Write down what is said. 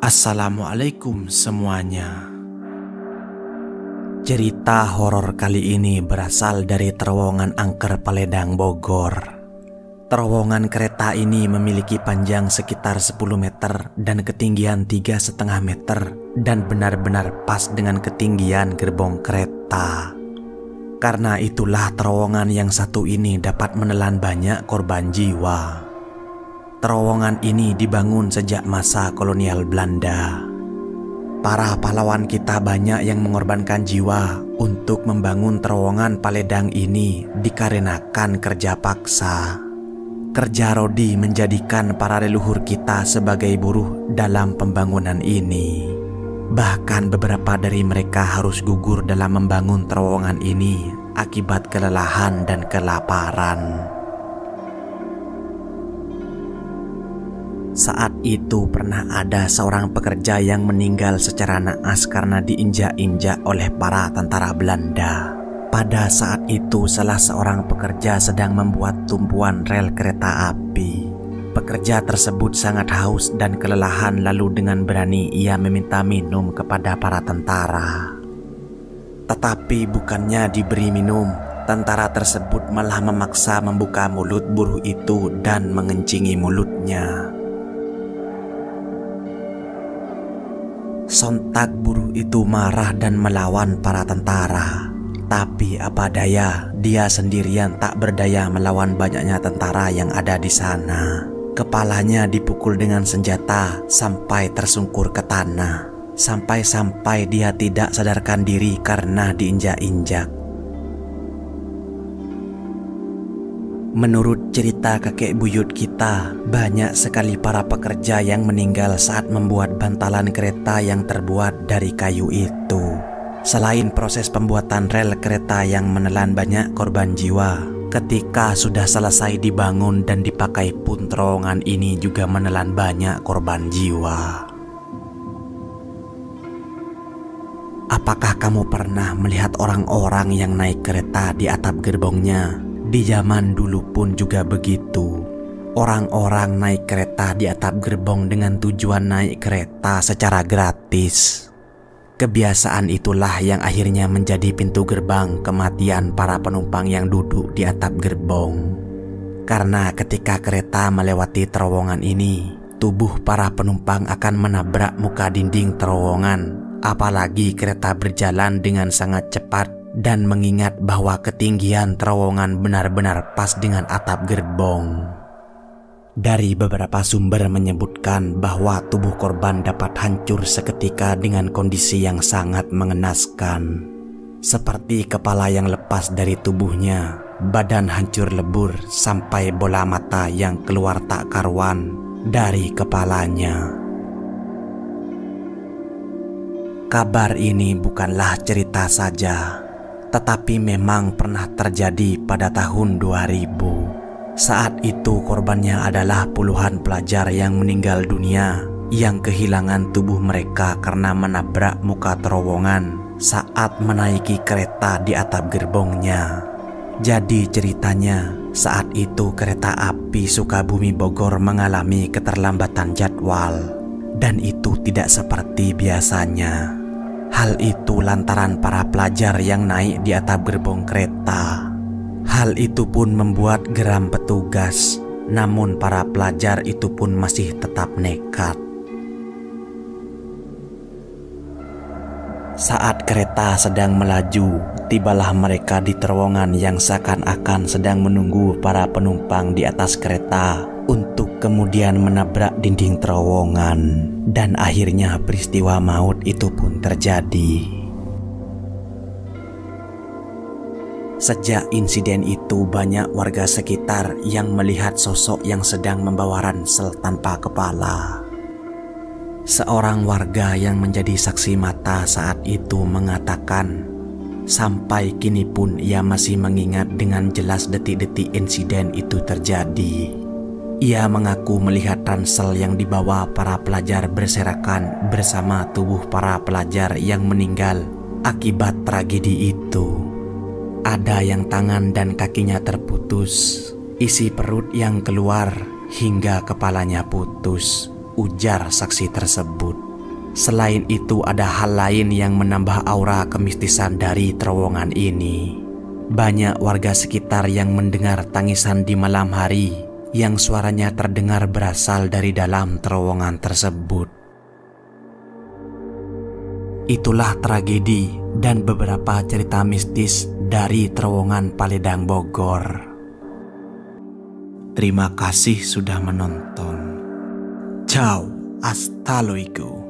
Assalamualaikum semuanya. Cerita horor kali ini berasal dari terowongan Angker Paledang, Bogor. Terowongan kereta ini memiliki panjang sekitar 10 meter dan ketinggian 3,5 meter dan benar-benar pas dengan ketinggian gerbong kereta. Karena itulah terowongan yang satu ini dapat menelan banyak korban jiwa. Terowongan ini dibangun sejak masa kolonial Belanda. Para pahlawan kita banyak yang mengorbankan jiwa untuk membangun terowongan Paledang ini dikarenakan kerja paksa. Kerja rodi menjadikan para leluhur kita sebagai buruh dalam pembangunan ini. Bahkan beberapa dari mereka harus gugur dalam membangun terowongan ini akibat kelelahan dan kelaparan. Saat itu pernah ada seorang pekerja yang meninggal secara naas karena diinjak-injak oleh para tentara Belanda. Pada saat itu salah seorang pekerja sedang membuat tumpuan rel kereta api. Pekerja tersebut sangat haus dan kelelahan, lalu dengan berani ia meminta minum kepada para tentara. Tetapi bukannya diberi minum, tentara tersebut malah memaksa membuka mulut buruh itu dan mengencingi mulutnya. Sontak buruh itu marah dan melawan para tentara. Tapi apa daya, dia sendirian tak berdaya melawan banyaknya tentara yang ada di sana. Kepalanya dipukul dengan senjata sampai tersungkur ke tanah. Sampai-sampai dia tidak sadarkan diri karena diinjak-injak. Menurut cerita kakek buyut kita, banyak sekali para pekerja yang meninggal saat membuat bantalan kereta yang terbuat dari kayu itu. Selain proses pembuatan rel kereta yang menelan banyak korban jiwa, ketika sudah selesai dibangun dan dipakai pun terowongan ini juga menelan banyak korban jiwa. Apakah kamu pernah melihat orang-orang yang naik kereta di atap gerbongnya? Di zaman dulu pun juga begitu. Orang-orang naik kereta di atap gerbong dengan tujuan naik kereta secara gratis. Kebiasaan itulah yang akhirnya menjadi pintu gerbang kematian para penumpang yang duduk di atap gerbong. Karena ketika kereta melewati terowongan ini, tubuh para penumpang akan menabrak muka dinding terowongan. Apalagi kereta berjalan dengan sangat cepat. Dan mengingat bahwa ketinggian terowongan benar-benar pas dengan atap gerbong. Dari beberapa sumber menyebutkan bahwa tubuh korban dapat hancur seketika dengan kondisi yang sangat mengenaskan. Seperti kepala yang lepas dari tubuhnya, badan hancur lebur sampai bola mata yang keluar tak karuan dari kepalanya. Kabar ini bukanlah cerita saja, tetapi memang pernah terjadi pada tahun 2000. Saat itu korbannya adalah puluhan pelajar yang meninggal dunia yang kehilangan tubuh mereka karena menabrak muka terowongan saat menaiki kereta di atap gerbongnya. Jadi ceritanya, saat itu kereta api Sukabumi Bogor mengalami keterlambatan jadwal, dan itu tidak seperti biasanya. Hal itu lantaran para pelajar yang naik di atap gerbong kereta. Hal itu pun membuat geram petugas, namun para pelajar itu pun masih tetap nekat. Saat kereta sedang melaju, tibalah mereka di terowongan yang seakan-akan sedang menunggu para penumpang di atas kereta untuk kemudian menabrak dinding terowongan. Dan akhirnya peristiwa maut itu pun terjadi. Sejak insiden itu banyak warga sekitar yang melihat sosok yang sedang membawa ransel tanpa kepala. Seorang warga yang menjadi saksi mata saat itu mengatakan, sampai kini pun ia masih mengingat dengan jelas detik-detik insiden itu terjadi. Ia mengaku melihat ransel yang dibawa para pelajar berserakan bersama tubuh para pelajar yang meninggal akibat tragedi itu. Ada yang tangan dan kakinya terputus, isi perut yang keluar hingga kepalanya putus, ujar saksi tersebut. Selain itu, ada hal lain yang menambah aura kemistisan dari terowongan ini. Banyak warga sekitar yang mendengar tangisan di malam hari yang suaranya terdengar berasal dari dalam terowongan tersebut. Itulah tragedi dan beberapa cerita mistis dari terowongan Paledang Bogor. Terima kasih sudah menonton. Ciao, hasta luego.